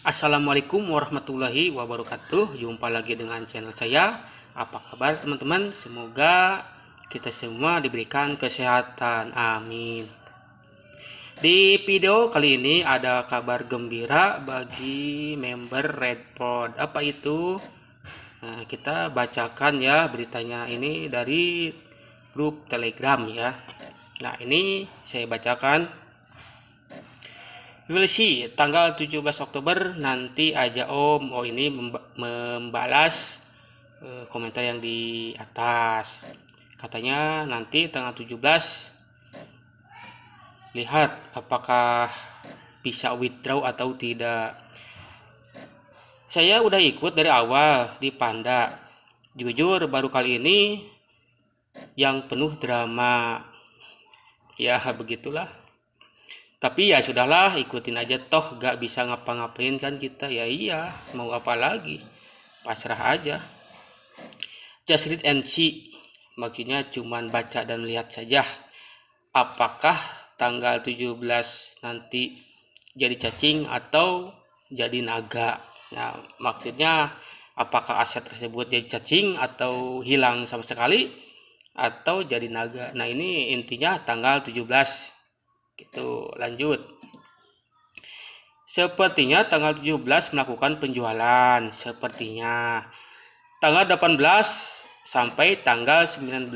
Assalamualaikum warahmatullahi wabarakatuh. Jumpa lagi dengan channel saya. Apa kabar teman-teman? Semoga kita semua diberikan kesehatan. Amin. Di video kali ini ada kabar gembira bagi member Redpod. Apa itu? Nah, kita bacakan ya beritanya ini dari grup Telegram ya. Nah, ini saya bacakan. Wilsi, tanggal 17 Oktober nanti aja Om. Oh, ini membalas komentar yang di atas. Katanya nanti tanggal 17 lihat apakah bisa withdraw atau tidak. Saya udah ikut dari awal di Panda. Jujur baru kali ini yang penuh drama. Ya begitulah. Tapi ya sudahlah, ikutin aja, toh gak bisa ngapa-ngapain kan kita. Ya iya, mau apa lagi, pasrah aja. Just read and see, maksudnya cuman baca dan lihat saja. Apakah tanggal 17 nanti jadi cacing atau jadi naga. Nah maksudnya apakah aset tersebut jadi cacing atau hilang sama sekali atau jadi naga. Nah ini intinya tanggal 17 gitu. Lanjut. Sepertinya tanggal 17 melakukan penjualan. Sepertinya tanggal 18 sampai tanggal 19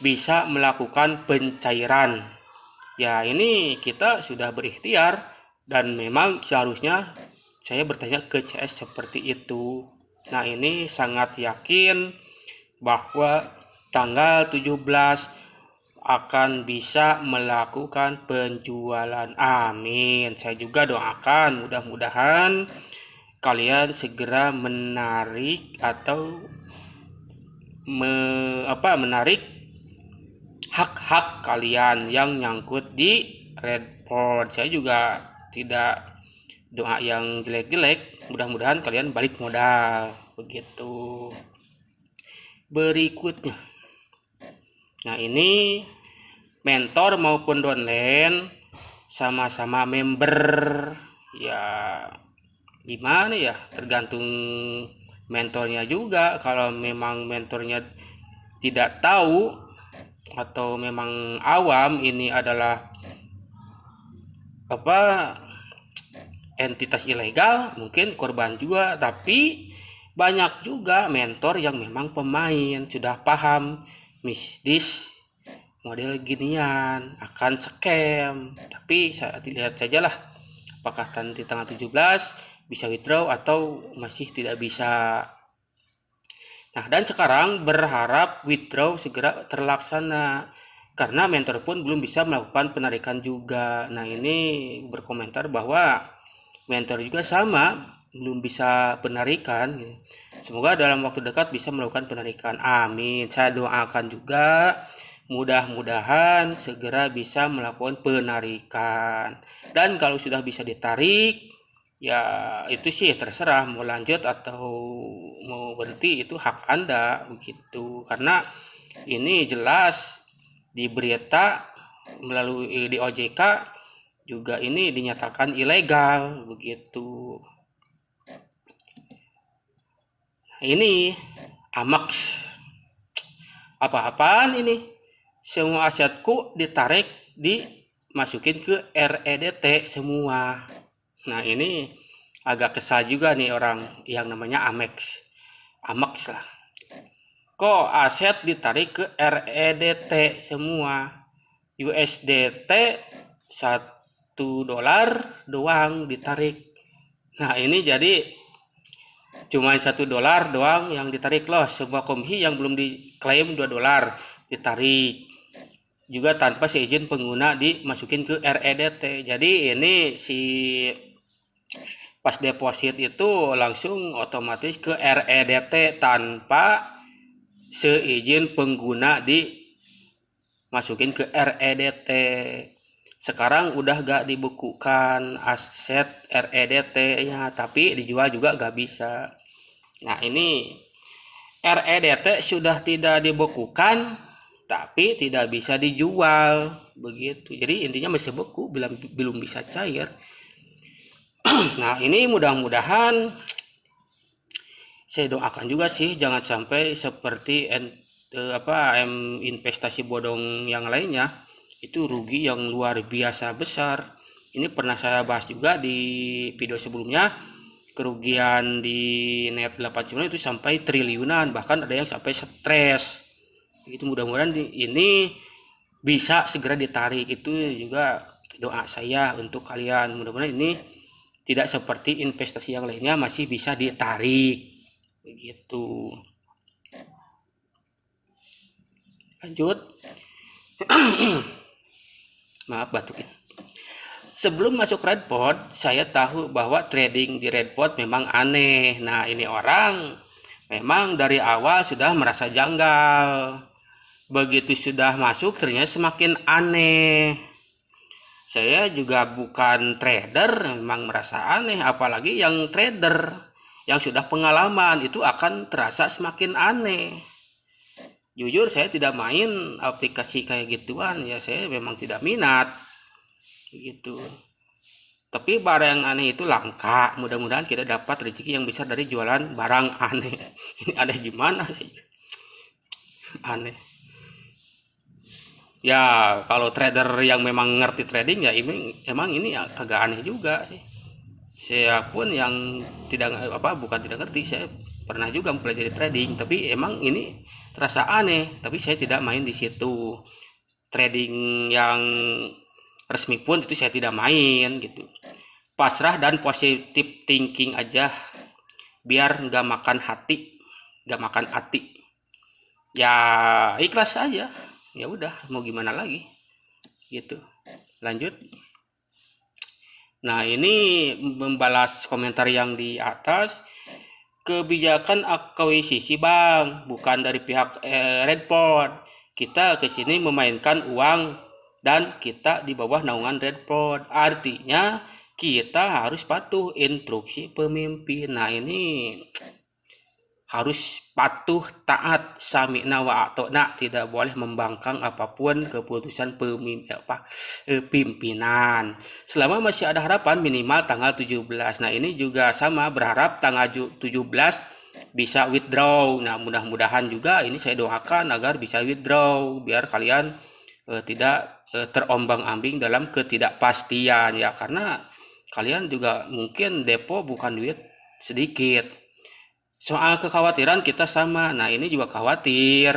bisa melakukan pencairan. Ya ini kita sudah berikhtiar dan memang seharusnya saya bertanya ke CS seperti itu. Nah ini sangat yakin bahwa tanggal 17 akan bisa melakukan penjualan. Amin. Saya juga doakan mudah-mudahan kalian segera menarik atau menarik hak-hak kalian yang nyangkut di Redpod. Saya juga tidak doa yang jelek-jelek. Mudah-mudahan kalian balik modal. Begitu. Berikutnya. Nah ini mentor maupun downline sama-sama member ya, gimana ya, tergantung mentornya juga. Kalau memang mentornya tidak tahu atau memang awam ini adalah entitas ilegal, mungkin korban juga. Tapi banyak juga mentor yang memang pemain, sudah paham mistis model ginian akan scam. Tapi saya lihat sajalah apakah nanti tanggal 17 bisa withdraw atau masih tidak bisa. Nah dan sekarang berharap withdraw segera terlaksana karena mentor pun belum bisa melakukan penarikan juga. Nah ini berkomentar bahwa mentor juga sama belum bisa penarikan. Semoga dalam waktu dekat bisa melakukan penarikan. Amin. Saya doakan juga mudah-mudahan segera bisa melakukan penarikan. Dan kalau sudah bisa ditarik, ya itu sih terserah mau lanjut atau mau berhenti, itu hak Anda begitu. Karena ini jelas di berita melalui di OJK juga ini dinyatakan ilegal begitu. Ini Amax apa-apaan ini, semua asetku ditarik dimasukin ke REDT semua. Nah ini agak kesal juga nih orang yang namanya Amax lah, kok aset ditarik ke REDT semua, USDT $1 doang ditarik. Nah ini jadi cuma $1 doang yang ditarik loh. Semua komisi yang belum diklaim $2 ditarik juga tanpa seizin pengguna dimasukin ke REDT. Jadi ini si pas deposit itu langsung otomatis ke REDT tanpa seizin pengguna dimasukin ke REDT. Sekarang udah gak dibukukan aset REDT nya, tapi dijual juga gak bisa. Nah ini REDT sudah tidak dibukukan tapi tidak bisa dijual begitu. Jadi intinya masih beku, belum bisa cair. Nah, ini mudah-mudahan saya doakan juga sih jangan sampai seperti investasi bodong yang lainnya itu rugi yang luar biasa besar. Ini pernah saya bahas juga di video sebelumnya, kerugian di net 89 itu sampai triliunan, bahkan ada yang sampai stres. Itu mudah-mudahan ini bisa segera ditarik. Itu juga doa saya untuk kalian, mudah-mudahan ini tidak seperti investasi yang lainnya masih bisa ditarik begitu. Lanjut. Maaf batuk ya. Sebelum masuk Redport, saya tahu bahwa trading di Redport memang aneh. Nah, ini orang memang dari awal sudah merasa janggal. Begitu sudah masuk ternyata semakin aneh. Saya juga bukan trader, memang merasa aneh, apalagi yang trader yang sudah pengalaman itu akan terasa semakin aneh. Jujur saya tidak main aplikasi kayak gituan, ya saya memang tidak minat gitu. Tapi barang yang aneh itu langka, mudah-mudahan kita dapat rezeki yang besar dari jualan barang aneh. Ini aneh gimana sih? Aneh. Ya kalau trader yang memang ngerti trading ya emang ini agak aneh juga sih. Saya pun yang bukan tidak ngerti, saya pernah juga mempelajari trading, tapi emang ini terasa aneh. Tapi saya tidak main di situ. Trading yang resmi pun itu saya tidak main gitu. Pasrah dan positive thinking aja, biar nggak makan hati, ya ikhlas aja, ya udah mau gimana lagi gitu. Lanjut. Nah, ini membalas komentar yang di atas. Kebijakan akuisisi Bang, bukan dari pihak Redport. Kita ke sini memainkan uang dan kita di bawah naungan Redport. Artinya kita harus patuh instruksi pemimpin. Nah, ini harus patuh taat sami'na wa a'tona, tidak boleh membangkang apapun keputusan pimpinan. Selama masih ada harapan minimal tanggal 17. Nah, ini juga sama, berharap tanggal 17 bisa withdraw. Nah, mudah-mudahan juga ini saya doakan agar bisa withdraw biar kalian tidak terombang-ambing dalam ketidakpastian ya, karena kalian juga mungkin depo bukan duit sedikit. Soal kekhawatiran kita sama. Nah, ini juga khawatir.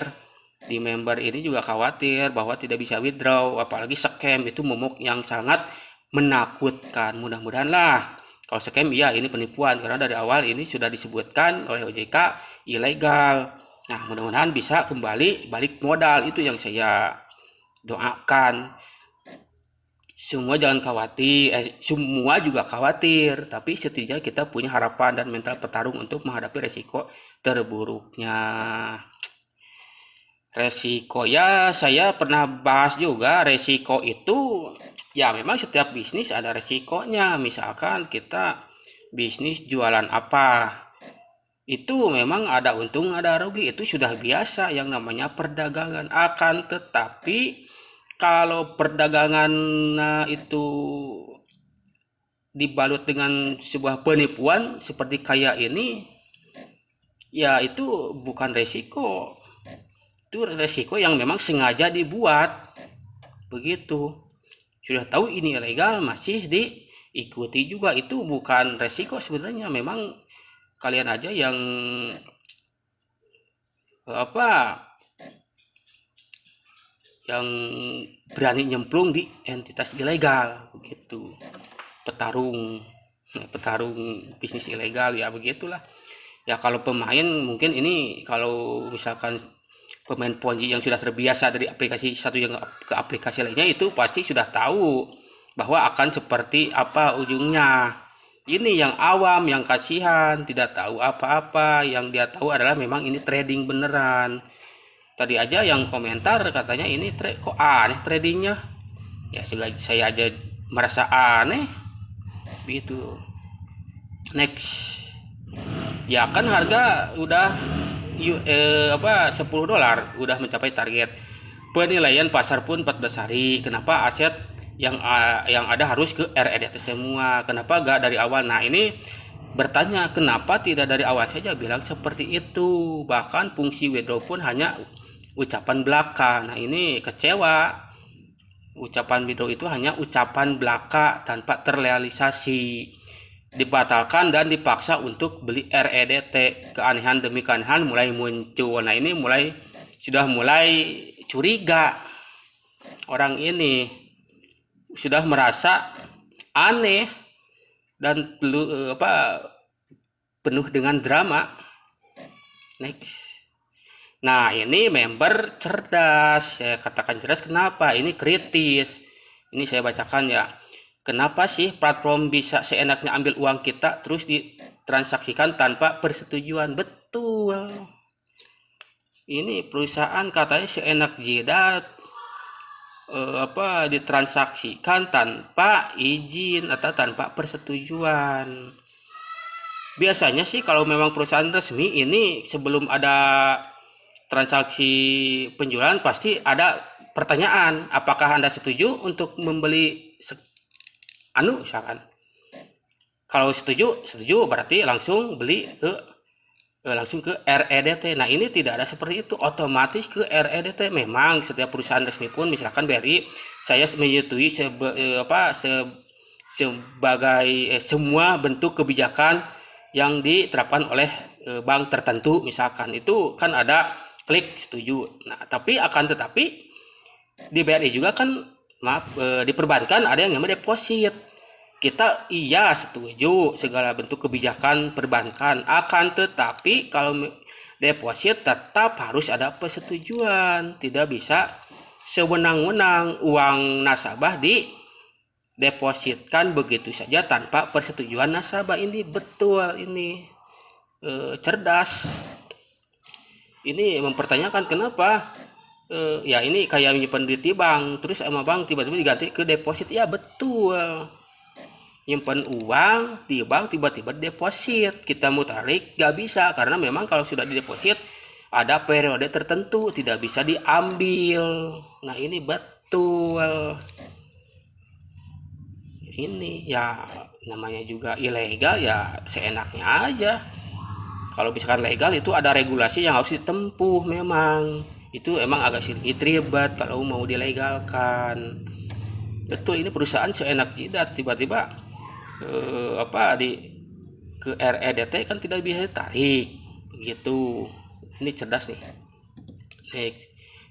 Di member ini juga khawatir bahwa tidak bisa withdraw, apalagi scam itu momok yang sangat menakutkan. Mudah-mudahan lah. Kalau scam ya ini penipuan, karena dari awal ini sudah disebutkan oleh OJK ilegal. Nah, mudah-mudahan bisa kembali balik modal, itu yang saya doakan. Semua jangan khawatir, semua juga khawatir, tapi setidaknya kita punya harapan dan mental petarung untuk menghadapi resiko terburuknya. Resiko ya saya pernah bahas juga, resiko itu ya memang setiap bisnis ada resikonya. Misalkan kita bisnis jualan apa, itu memang ada untung ada rugi, itu sudah biasa yang namanya perdagangan. Akan tetapi kalau perdagangan itu dibalut dengan sebuah penipuan seperti kayak ini, ya itu bukan resiko. Itu resiko yang memang sengaja dibuat. Begitu. Sudah tahu ini ilegal masih diikuti juga, itu bukan resiko sebenarnya. Memang kalian aja yang yang berani nyemplung di entitas ilegal begitu. Petarung bisnis ilegal ya begitulah. Ya kalau pemain mungkin ini, kalau misalkan pemain Ponzi yang sudah terbiasa dari aplikasi satu yang ke aplikasi lainnya, itu pasti sudah tahu bahwa akan seperti apa ujungnya. Ini yang awam, yang kasihan, tidak tahu apa-apa. Yang dia tahu adalah memang ini trading beneran. Tadi aja yang komentar katanya ini kok aneh tradingnya. Ya saya aja merasa aneh. Begitu. Next. Ya kan harga udah $10 udah mencapai target. Penilaian pasar pun 14 hari. Kenapa aset yang ada harus ke REDT semua. Kenapa gak dari awal? Nah, ini bertanya kenapa tidak dari awal saja bilang seperti itu. Bahkan fungsi withdraw pun hanya ucapan belaka. Nah, ini kecewa. Ucapan withdraw itu hanya ucapan belaka tanpa terrealisasi. Dibatalkan dan dipaksa untuk beli REDT. Keanehan demi keanehan mulai muncul. Nah, ini sudah mulai curiga. Orang ini sudah merasa aneh dan penuh dengan drama. Next. Nah, ini member cerdas. Saya katakan cerdas kenapa? Ini kritis. Ini saya bacakan ya. Kenapa sih platform bisa seenaknya ambil uang kita terus ditransaksikan tanpa persetujuan? Betul. Ini perusahaan katanya seenak jidat ditransaksikan tanpa izin atau tanpa persetujuan. Biasanya sih kalau memang perusahaan resmi ini sebelum ada transaksi penjualan pasti ada pertanyaan, apakah Anda setuju untuk membeli misalkan. Kalau setuju berarti langsung ke REDT. Nah, ini tidak ada seperti itu, otomatis ke REDT. Memang setiap perusahaan resmi pun, misalkan BRI, saya menyetujui sebagai semua bentuk kebijakan yang diterapkan oleh bank tertentu, misalkan itu kan ada klik setuju. Nah, tapi di BRI juga kan di perbankan ada yang namanya deposit. Kita iya setuju segala bentuk kebijakan perbankan, akan tetapi kalau deposit tetap harus ada persetujuan. Tidak bisa sewenang-wenang uang nasabah didepositkan begitu saja tanpa persetujuan nasabah. Ini betul, ini cerdas. Ini mempertanyakan kenapa ya ini kayak menyimpan duit di bank, terus sama bank tiba-tiba diganti ke deposit. Ya betul, nyimpan uang di bank tiba-tiba deposit, kita mau tarik gak bisa karena memang kalau sudah dideposit ada periode tertentu tidak bisa diambil. Nah, ini betul. Ini ya namanya juga ilegal, ya seenaknya aja. Kalau misalkan legal itu ada regulasi yang harus ditempuh. Memang itu emang agak sedikit ribet kalau mau dilegalkan. Betul, ini perusahaan seenak jidat tiba-tiba ke REDT kan tidak bisa ditarik gitu. Ini cerdas nih.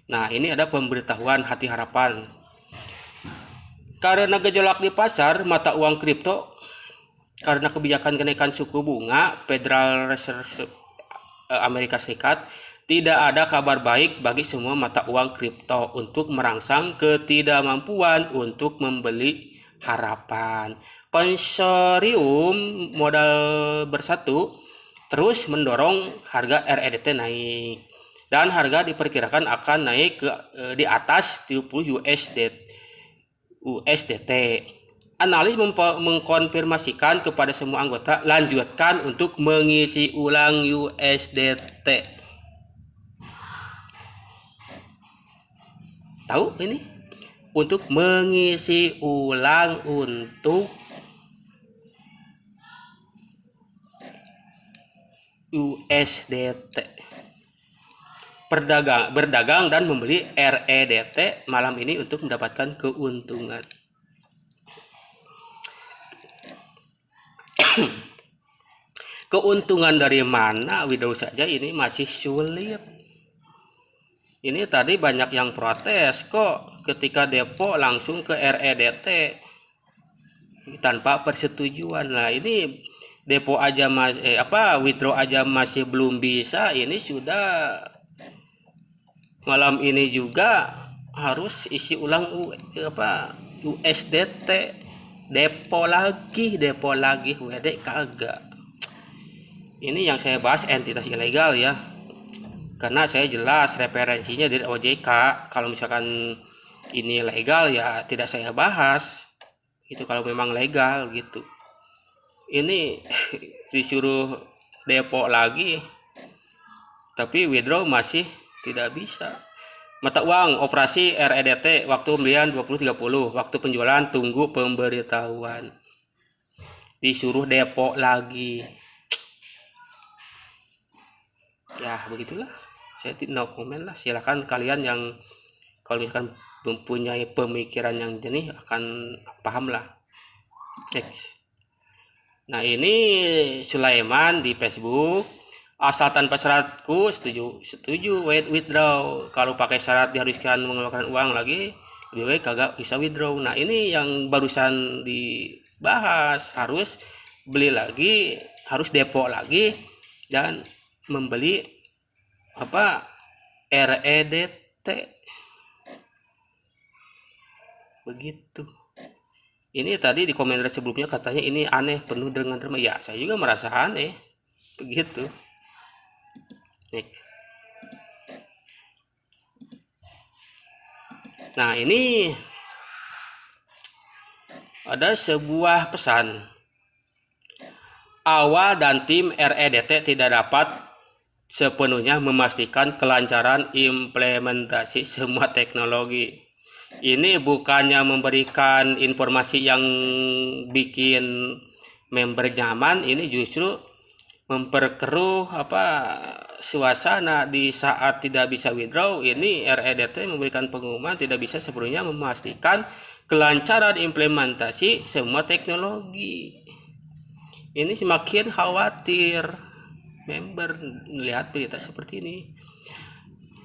Nah, ini ada pemberitahuan hati harapan. Karena gejolak di pasar mata uang kripto karena kebijakan kenaikan suku bunga Federal Reserve Amerika Serikat, tidak ada kabar baik bagi semua mata uang kripto untuk merangsang ketidakmampuan untuk membeli harapan. Konsorium modal bersatu terus mendorong harga REDT naik dan harga diperkirakan akan naik di atas 30 USDT. Analis mengkonfirmasikan kepada semua anggota lanjutkan untuk mengisi ulang USDT. Tahu ini? Untuk mengisi ulang untuk USDT. Berdagang dan membeli REDT malam ini untuk mendapatkan keuntungan. Keuntungan dari mana? Withdraw saja ini masih sulit. Ini tadi banyak yang protes kok ketika depo langsung ke REDT tanpa persetujuan. Nah, ini depo aja withdraw aja masih belum bisa. Ini sudah malam ini juga harus isi ulang USDT. Depo lagi WD kagak. Ini yang saya bahas entitas ilegal ya, karena saya jelas referensinya dari OJK. Kalau misalkan ini legal ya tidak saya bahas. Itu kalau memang legal gitu. Ini disuruh depo lagi tapi withdraw masih tidak bisa. Mata uang operasi REDT, waktu pembelian 20.30, waktu penjualan tunggu pemberitahuan. Disuruh depo lagi. Ya begitulah, saya no komen lah. Silakan kalian yang kalau misalkan mempunyai pemikiran yang jernih akan paham lah. Next. Nah ini Sulaiman di Facebook, asal tanpa syaratku setuju withdraw. Kalau pakai syarat diharuskan mengeluarkan uang lagi, lebih baik kagak bisa withdraw. Nah ini yang barusan dibahas, harus beli lagi, harus depo lagi dan membeli apa REDT begitu. Ini tadi di komentar sebelumnya katanya ini aneh, penuh dengan drama. Ya saya juga merasa aneh begitu. Nah ini ada sebuah pesan, awal dan tim REDT tidak dapat sepenuhnya memastikan kelancaran implementasi semua teknologi. Ini bukannya memberikan informasi yang bikin member nyaman, ini justru memperkeruh suasana di saat tidak bisa withdraw. Ini REDT memberikan pengumuman tidak bisa sepenuhnya memastikan kelancaran implementasi semua teknologi. Ini semakin khawatir member melihat berita seperti ini.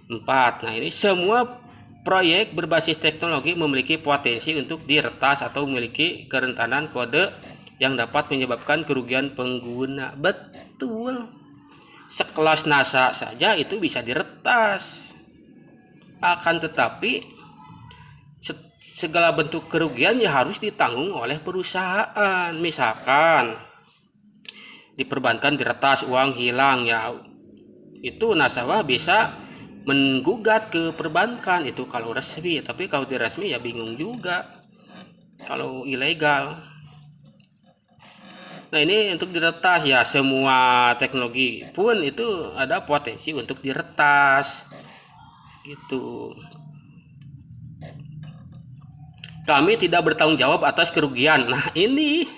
4. Nah ini semua proyek berbasis teknologi memiliki potensi untuk diretas atau memiliki kerentanan kode yang dapat menyebabkan kerugian pengguna. Betul. Sekelas NASA saja itu bisa diretas. Akan tetapi segala bentuk kerugian ya harus ditanggung oleh perusahaan. Misalkan di perbankan diretas, uang hilang, ya itu nasabah bisa menggugat ke perbankan itu kalau resmi. Tapi kalau tidak resmi ya bingung juga kalau ilegal. Nah ini untuk diretas ya, semua teknologi pun itu ada potensi untuk diretas gitu. Kami tidak bertanggung jawab atas kerugian. Nah ini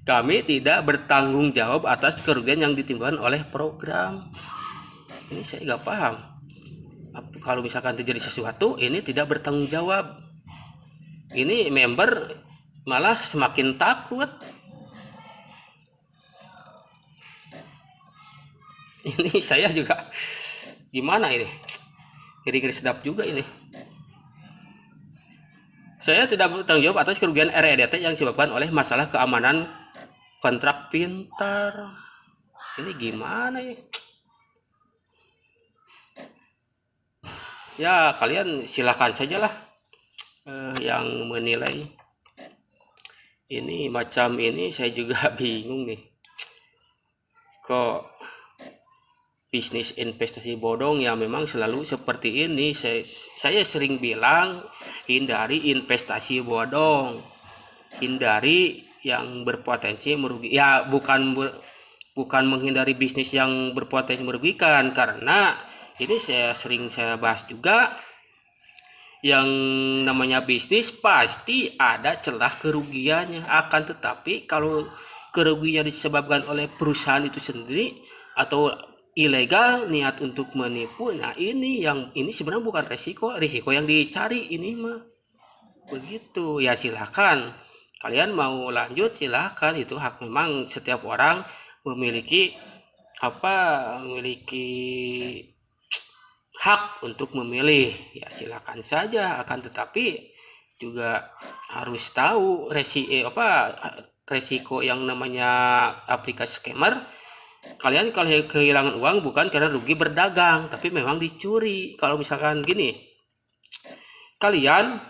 kami tidak bertanggung jawab atas kerugian yang ditimbulkan oleh program. Ini saya nggak paham. Kalau misalkan terjadi sesuatu, ini tidak bertanggung jawab. Ini member malah semakin takut. Ini saya juga gimana ini? Ngeri-ngeri sedap juga ini. Saya tidak bertanggung jawab atas kerugian REDT yang disebabkan oleh masalah keamanan kontrak pintar. Ini gimana ya? Ya kalian silakan sajalah yang menilai. Ini macam ini saya juga bingung nih. Kok bisnis investasi bodong ya memang selalu seperti ini. Saya sering bilang hindari investasi bodong, hindari yang berpotensi merugi. Ya bukan menghindari bisnis yang berpotensi merugikan, karena ini saya bahas juga, yang namanya bisnis pasti ada celah kerugiannya. Akan tetapi kalau kerugiannya disebabkan oleh perusahaan itu sendiri atau ilegal, niat untuk menipu, nah ini sebenarnya bukan risiko yang dicari ini mah begitu. Ya silahkan kalian mau lanjut, silahkan, itu hak. Memang setiap orang memiliki hak untuk memilih, ya silakan saja. Akan tetapi juga harus tahu resiko yang namanya aplikasi scammer. Kalian kalau kehilangan uang bukan karena rugi berdagang, tapi memang dicuri. Kalau misalkan gini, kalian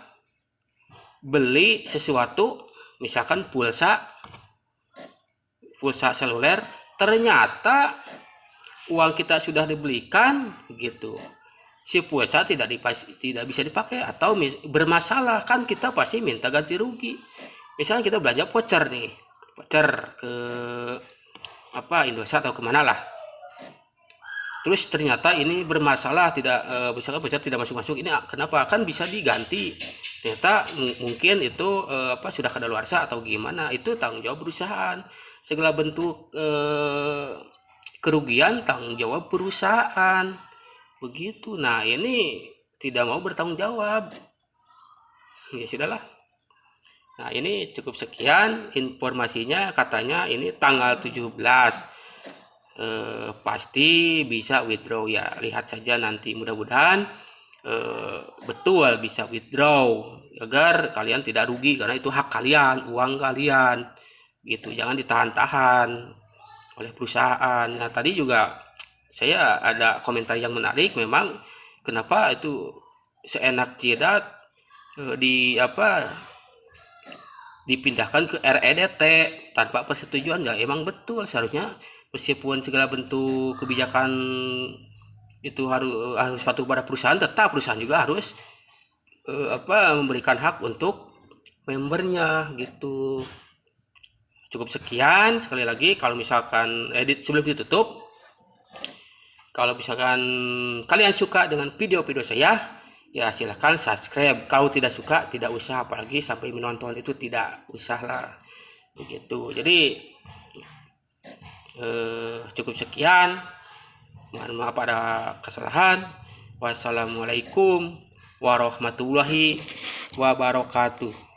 beli sesuatu, misalkan pulsa seluler, ternyata uang kita sudah dibelikan gitu, si pulsa tidak bisa dipakai atau bermasalah, kan kita pasti minta ganti rugi. Misalnya kita belanja voucher ke Indosat atau kemana lah, terus ternyata ini bermasalah, tidak misalkan pencet tidak masuk-masuk, ini kenapa, kan bisa diganti. Ternyata mungkin itu sudah kadaluarsa atau gimana, itu tanggung jawab perusahaan. Segala bentuk kerugian tanggung jawab perusahaan begitu. Nah ini tidak mau bertanggung jawab, ya sudahlah. Nah ini cukup sekian informasinya, katanya ini tanggal 17 pasti bisa withdraw ya, lihat saja nanti, mudah-mudahan betul bisa withdraw agar kalian tidak rugi, karena itu hak kalian, uang kalian gitu, jangan ditahan-tahan oleh perusahaan. Nah tadi juga saya ada komentar yang menarik, memang kenapa itu seenak jidat dipindahkan ke REDT tanpa persetujuan. Ya emang betul, seharusnya meskipun segala bentuk kebijakan itu harus patuh pada perusahaan, tetap perusahaan juga harus memberikan hak untuk membernya gitu. Cukup sekian, sekali lagi kalau misalkan sebelum ditutup, kalau misalkan kalian suka dengan video-video saya, ya silahkan subscribe. Kalau tidak suka, tidak usah, apalagi sampai menonton itu tidak usah lah begitu. Jadi cukup sekian, mohon maaf ada kesalahan. Wassalamualaikum warahmatullahi wabarakatuh.